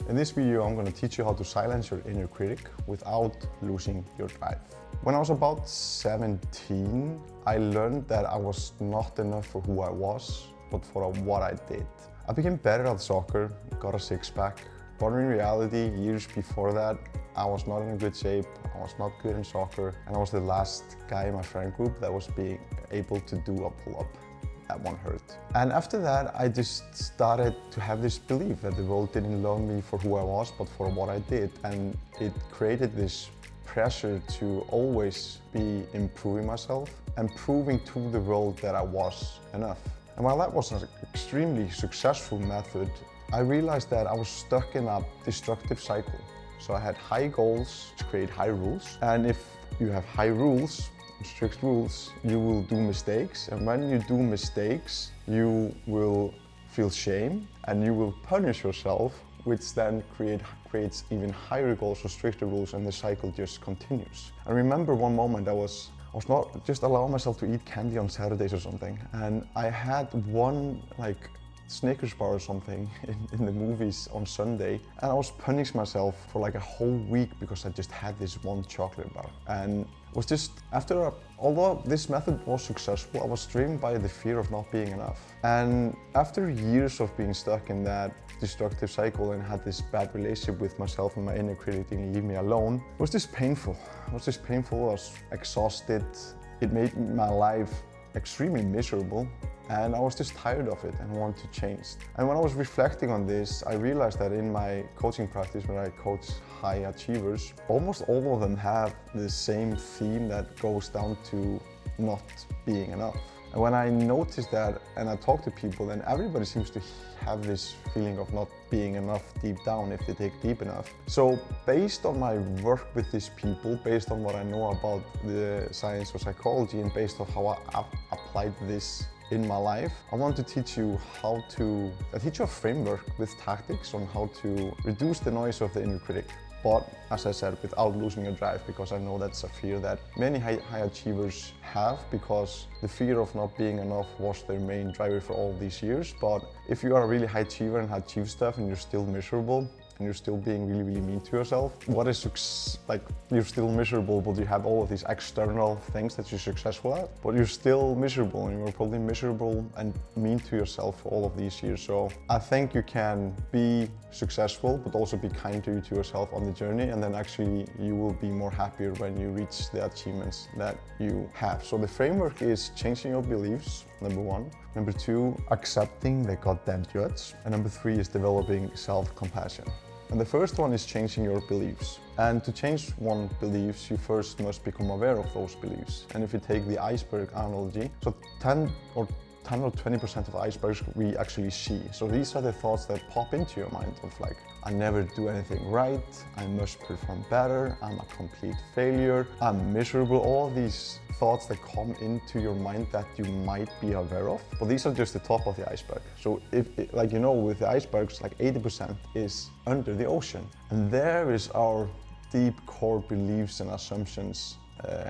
In this video, I'm going to teach you how to silence your inner critic without losing your drive. When I was about 17, I learned that I was not enough for who I was, but for what I did. I became better at soccer, got a six-pack, but in reality, years before that, I was not in good shape, I was not good in soccer, and I was the last guy in my friend group that was being able to do a pull-up at one hurt. And after that, I just started to have this belief that the world didn't love me for who I was, but for what I did. And it created this pressure to always be improving myself and proving to the world that I was enough. And while that was an extremely successful method, I realized that I was stuck in a destructive cycle. So I had high goals to create high rules. And if you have high rules, strict rules, you will do mistakes. And when you do mistakes, you will feel shame and you will punish yourself, which then creates even higher goals or stricter rules, and the cycle just continues. I remember one moment I was not just allowing myself to eat candy on Saturdays or something. And I had one Snickers bar or something in the movies on Sunday, and I was punishing myself for a whole week because I just had this one chocolate bar. And it was just although this method was successful, I was driven by the fear of not being enough. And after years of being stuck in that destructive cycle and had this bad relationship with myself and my inner critic didn't leave me alone, it was just painful. I was exhausted. It made my life extremely miserable. And I was just tired of it and wanted to change. And when I was reflecting on this, I realized that in my coaching practice, where I coach high achievers, almost all of them have the same theme that goes down to not being enough. And when I noticed that and I talk to people, then everybody seems to have this feeling of not being enough deep down if they dig deep enough. So based on my work with these people, based on what I know about the science of psychology, and based on how I applied this in my life, I want to teach you a framework with tactics on how to reduce the noise of the inner critic. But as I said, without losing your drive, because I know that's a fear that many high achievers have, because the fear of not being enough was their main driver for all these years. But if you are a really high achiever and have achieved stuff and you're still miserable, and you're still being really, really mean to yourself, you're still miserable, but you have all of these external things that you're successful at, but you're still miserable, and you're probably miserable and mean to yourself for all of these years. So I think you can be successful, but also be kinder to yourself on the journey, and then actually you will be more happier when you reach the achievements that you have. So the framework is changing your beliefs, number one. Number two, accepting the goddamn judge. And number three is developing self-compassion. And the first one is changing your beliefs. And to change one's beliefs, you first must become aware of those beliefs. And if you take the iceberg analogy, so 10 or 20% of icebergs we actually see. So these are the thoughts that pop into your mind of I never do anything right, I must perform better, I'm a complete failure, I'm miserable, all these thoughts that come into your mind that you might be aware of. But these are just the top of the iceberg. So with the icebergs, 80% is under the ocean. And there is our deep core beliefs and assumptions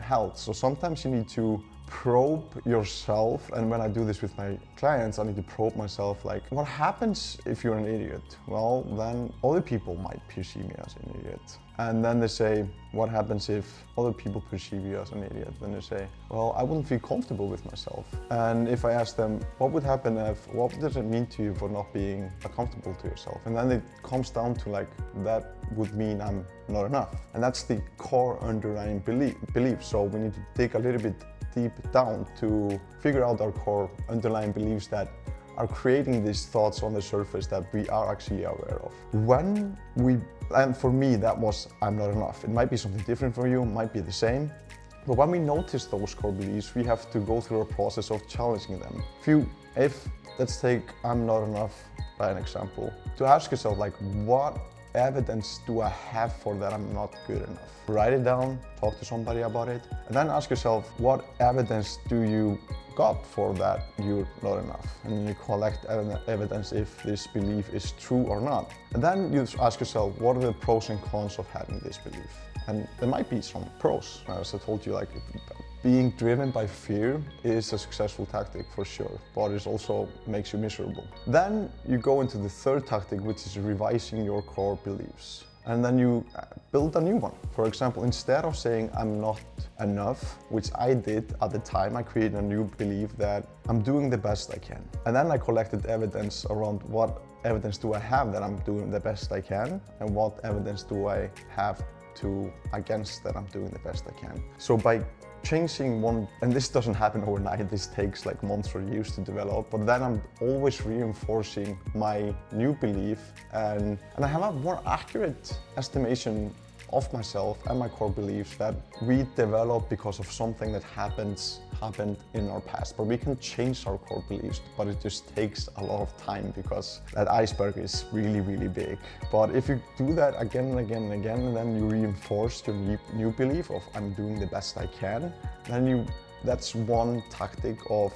held. So sometimes you need to probe yourself, and when I do this with my clients, I need to probe myself, what happens if you're an idiot? Well, then other people might perceive me as an idiot. And then they say, what happens if other people perceive you as an idiot? Then they say, well, I wouldn't feel comfortable with myself. And if I ask them, what does it mean to you for not being comfortable to yourself? And then it comes down to that would mean I'm not enough. And that's the core underlying belief. So we need to dig a little bit deep down to figure out our core underlying beliefs that are creating these thoughts on the surface that we are actually aware of. And for me, that was, I'm not enough. It might be something different for you, might be the same. But when we notice those core beliefs, we have to go through a process of challenging them. Let's take I'm not enough by an example. To ask yourself, what evidence do I have for that I'm not good enough? Write it down, talk to somebody about it, and then ask yourself, what evidence do you got for that you're not enough? And then you collect evidence if this belief is true or not. And then you ask yourself, what are the pros and cons of having this belief? And there might be some pros. As I told you, being driven by fear is a successful tactic for sure, but it also makes you miserable. Then you go into the third tactic, which is revising your core beliefs. And then you build a new one. For example, instead of saying I'm not enough, which I did at the time, I created a new belief that I'm doing the best I can. And then I collected evidence around what evidence do I have that I'm doing the best I can, and what evidence do I have against that I'm doing the best I can. So by changing one, and this doesn't happen overnight, this takes like months or years to develop, but then I'm always reinforcing my new belief and I have a more accurate estimation of myself and my core beliefs that we develop because of something that happened in our past. But we can change our core beliefs, but it just takes a lot of time because that iceberg is really, really big. But if you do that again and again and again, and then you reinforce your new belief of I'm doing the best I can, then that's one tactic of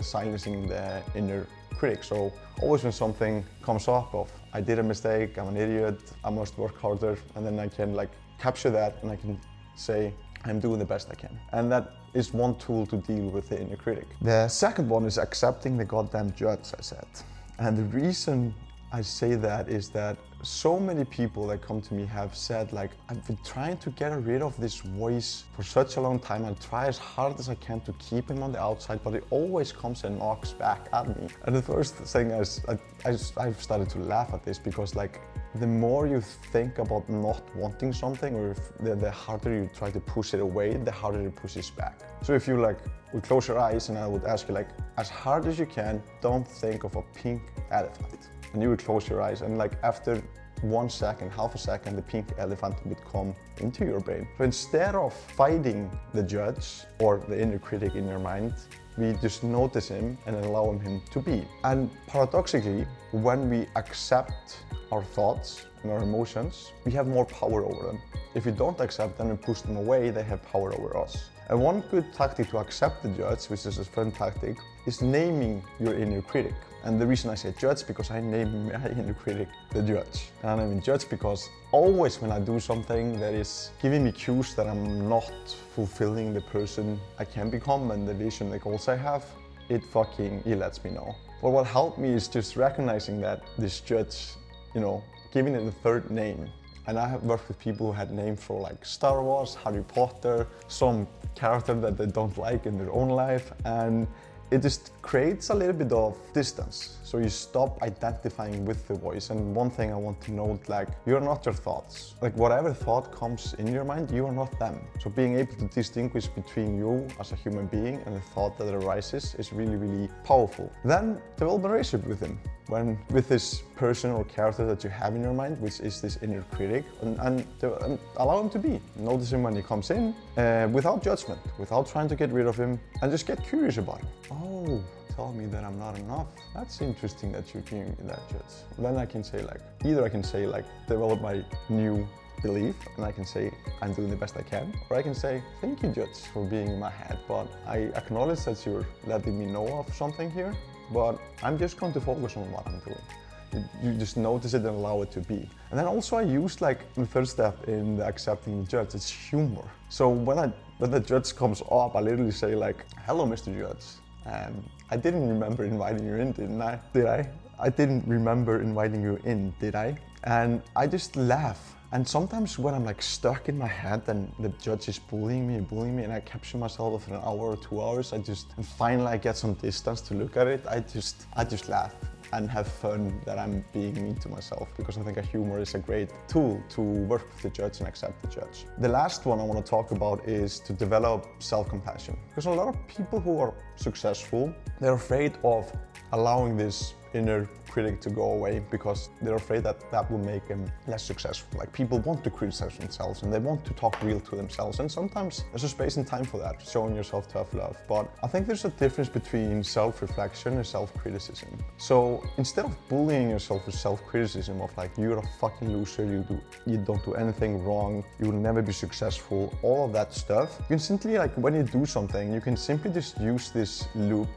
silencing the inner critic. So always when something comes up of I did a mistake, I'm an idiot, I must work harder, and then I can like capture that and I can say I'm doing the best I can. And that is one tool to deal with the inner critic. The second one is accepting the goddamn judge, I said. And the reason I say that is that so many people that come to me have said like, I've been trying to get rid of this voice for such a long time and try as hard as I can to keep him on the outside, but it always comes and knocks back at me. And the first thing is, I've started to laugh at this because like, the more you think about not wanting something, or the harder you try to push it away, the harder it pushes back. So if you like, would close your eyes and I would ask you like, as hard as you can, don't think of a pink elephant. And you would close your eyes and like after 1 second, half a second, the pink elephant would come into your brain. So instead of fighting the judge or the inner critic in your mind, we just notice him and allow him to be. And paradoxically, when we accept our thoughts and our emotions, we have more power over them. If we don't accept them and push them away, they have power over us. And one good tactic to accept the judge, which is a fun tactic, is naming your inner critic. And the reason I say judge, because I name my inner critic the judge. And I mean judge because always when I do something that is giving me cues that I'm not fulfilling the person I can become and the vision, the goals I have, it lets me know. But what helped me is just recognizing that this judge, giving it a third name. And I have worked with people who had names for like Star Wars, Harry Potter, some character that they don't like in their own life, and it just creates a little bit of distance. So you stop identifying with the voice. And one thing I want to note, like, you're not your thoughts. Like whatever thought comes in your mind, you are not them. So being able to distinguish between you as a human being and the thought that arises is really, really powerful. Then develop a relationship with him. With this person or character that you have in your mind, which is this inner critic, and allow him to be. Notice him when he comes in, without judgment, without trying to get rid of him, and just get curious about him. Oh, tell me that I'm not enough. That's interesting that you're giving me that judge. Then I can say like, either I can say like, develop my new belief, and I can say I'm doing the best I can, or I can say thank you judge for being in my head, but I acknowledge that you're letting me know of something here, but I'm just going to focus on what I'm doing. You just notice it and allow it to be. And then also I use like the third step in the accepting the judge, it's humor. So when the judge comes up, I literally say like, hello Mr. Judge. I didn't remember inviting you in, didn't I? Did I? I didn't remember inviting you in, did I? And I just laugh. And sometimes when I'm like stuck in my head and the judge is bullying me and I capture myself after an hour or 2 hours, and finally I get some distance to look at it, I just laugh and have fun that I'm being mean to myself, because I think humor is a great tool to work with the judge and accept the judge. The last one I want to talk about is to develop self-compassion. Because a lot of people who are successful, they're afraid of allowing this inner critic to go away because they're afraid that that will make them less successful. Like people want to criticize themselves and they want to talk real to themselves, and sometimes there's a space and time for that, showing yourself tough love. But I think there's a difference between self-reflection and self-criticism. So instead of bullying yourself with self-criticism of like, you're a fucking loser, you don't do anything wrong, you will never be successful, all of that stuff, you can simply, like when you do something, you can simply just use this loop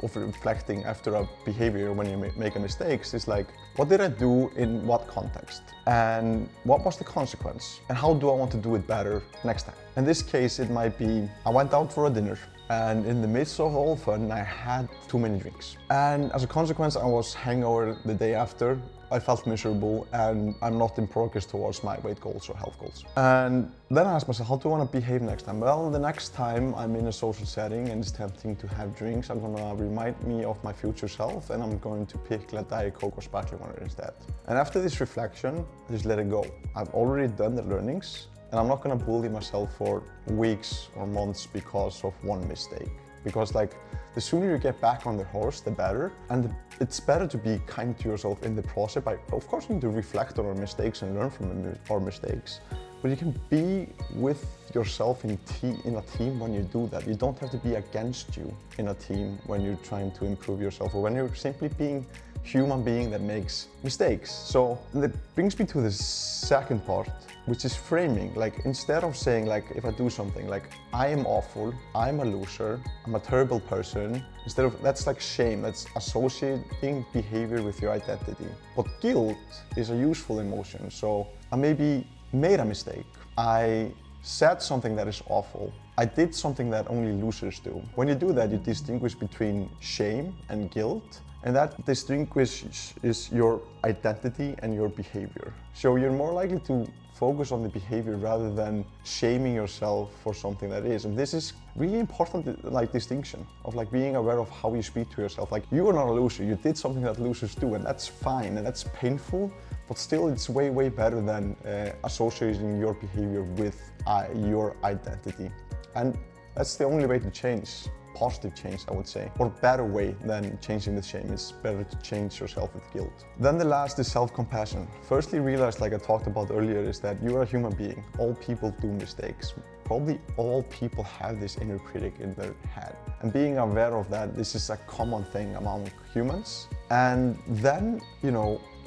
of reflecting after a behavior when you make a mistake. mistakes is like, what did I do in what context? And what was the consequence? And how do I want to do it better next time? In this case, it might be, I went out for a dinner, and in the midst of all fun, I had too many drinks. And as a consequence, I was hangover the day after. I felt miserable, and I'm not in progress towards my weight goals or health goals. And then I asked myself, how do I want to behave next time? Well, the next time I'm in a social setting and it's tempting to have drinks, I'm gonna remind me of my future self, and I'm going to pick like Diet Coke or sparkling water instead. And after this reflection, I just let it go. I've already done the learnings, and I'm not gonna bully myself for weeks or months because of one mistake. Because like, the sooner you get back on the horse, the better. And it's better to be kind to yourself in the process. Of course, we need to reflect on our mistakes and learn from our mistakes. But you can be with yourself in a team when you do that. You don't have to be against you in a team when you're trying to improve yourself, or when you're simply being human being that makes mistakes. So that brings me to the second part, which is framing. Like, instead of saying like, if I do something like, I am awful, I'm a loser, I'm a terrible person, instead of, that's like shame, that's associating behavior with your identity. But guilt is a useful emotion. So I maybe made a mistake. I said something that is awful. I did something that only losers do. When you do that, you distinguish between shame and guilt, and that distinguishes your identity and your behavior. So you're more likely to focus on the behavior rather than shaming yourself for something that is. And this is really important, like, distinction of like being aware of how you speak to yourself. Like, you are not a loser, you did something that losers do, and that's fine, and that's painful, but still it's way, way better than associating your behavior with your identity. And that's the only way to change. Positive change, I would say, or better way than changing with shame. It's better to change yourself with guilt. Then the last is self-compassion. Firstly, realize, like I talked about earlier, is that you are a human being. All people do mistakes. Probably all people have this inner critic in their head. And being aware of that, this is a common thing among humans. And then,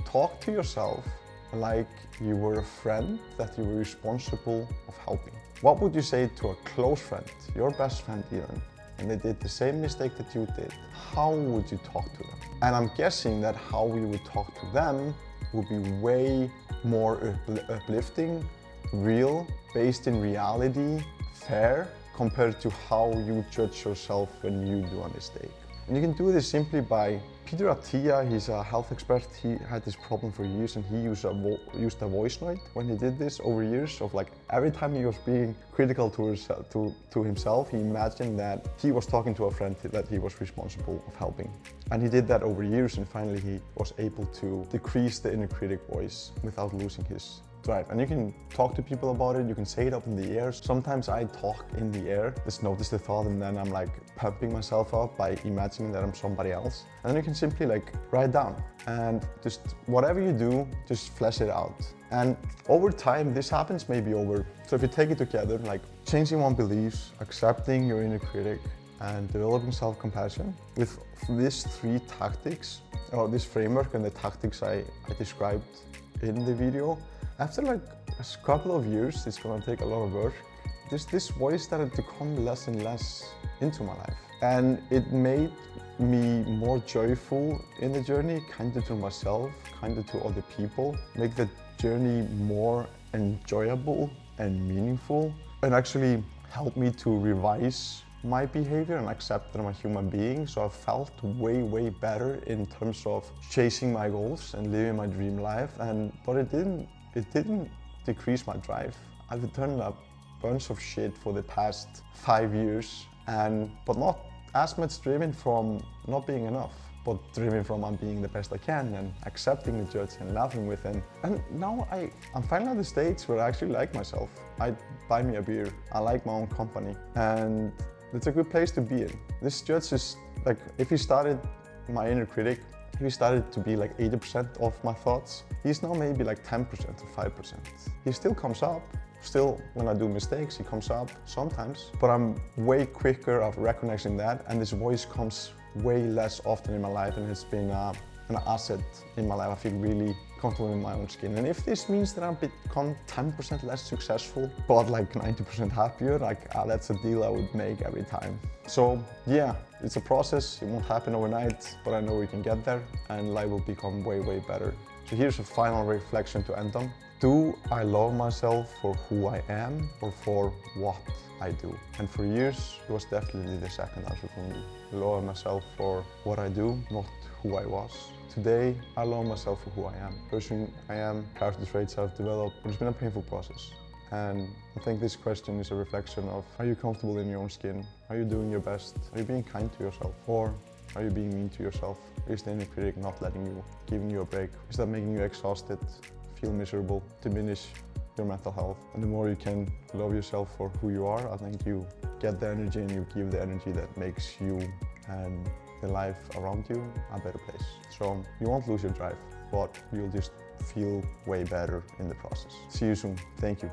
talk to yourself like you were a friend that you were responsible of helping. What would you say to a close friend, your best friend even, and they did the same mistake that you did? How would you talk to them? And I'm guessing that how you would talk to them would be way more uplifting, real, based in reality, fair, compared to how you judge yourself when you do a mistake. And you can do this simply by Peter Attia. He's a health expert. He had this problem for years, and he used a voice note when he did this over years of like, every time he was being critical to himself, he imagined that he was talking to a friend that he was responsible of helping. And he did that over years, and finally he was able to decrease the inner critic voice without losing his drive. And you can talk to people about it, you can say it up in the air. Sometimes I talk in the air, just notice the thought, and then I'm like pumping myself up by imagining that I'm somebody else. And then you can simply like write down, and just whatever you do, just flesh it out. And over time, this happens maybe over, so if you take it together, like changing one's beliefs, accepting your inner critic, and developing self-compassion. With these three tactics, or this framework and the tactics I described in the video, after like a couple of years, it's gonna take a lot of work. This voice started to come less and less into my life. And it made me more joyful in the journey, kinder to myself, kinder to other people, make the journey more enjoyable and meaningful, and actually helped me to revise my behavior and accept that I'm a human being. So I felt way, way better in terms of chasing my goals and living my dream life. But it didn't decrease my drive. I've done a bunch of shit for the past 5 years, but not as much driven from not being enough, but driven from I'm being the best I can and accepting the judge and laughing with him. And now I'm finally at the stage where I actually like myself. I buy me a beer, I like my own company, and it's a good place to be in. This judge is like, if he started my inner critic, if he started to be like 80% of my thoughts, he's now maybe like 10% or 5%. He still comes up. Still, when I do mistakes, he comes up sometimes, but I'm way quicker of recognizing that, and this voice comes way less often in my life, and it's been an asset in my life. I feel really comfortable in my own skin. And if this means that I've become 10% less successful, but like 90% happier, like that's a deal I would make every time. So yeah, it's a process. It won't happen overnight, but I know we can get there and life will become way, way better. So here's a final reflection to end on. Do I love myself for who I am or for what I do? And for years, it was definitely the second answer for me. I love myself for what I do, not who I was. Today, I love myself for who I am. The person I am, character traits I've developed, but it's been a painful process. And I think this question is a reflection of, are you comfortable in your own skin? Are you doing your best? Are you being kind to yourself? Or are you being mean to yourself? Is the inner critic not letting you, giving you a break? Is that making you exhausted, feel miserable, diminish your mental health? And the more you can love yourself for who you are, I think you get the energy and you give the energy that makes you and the life around you a better place. So you won't lose your drive, but you'll just feel way better in the process. See you soon. Thank you.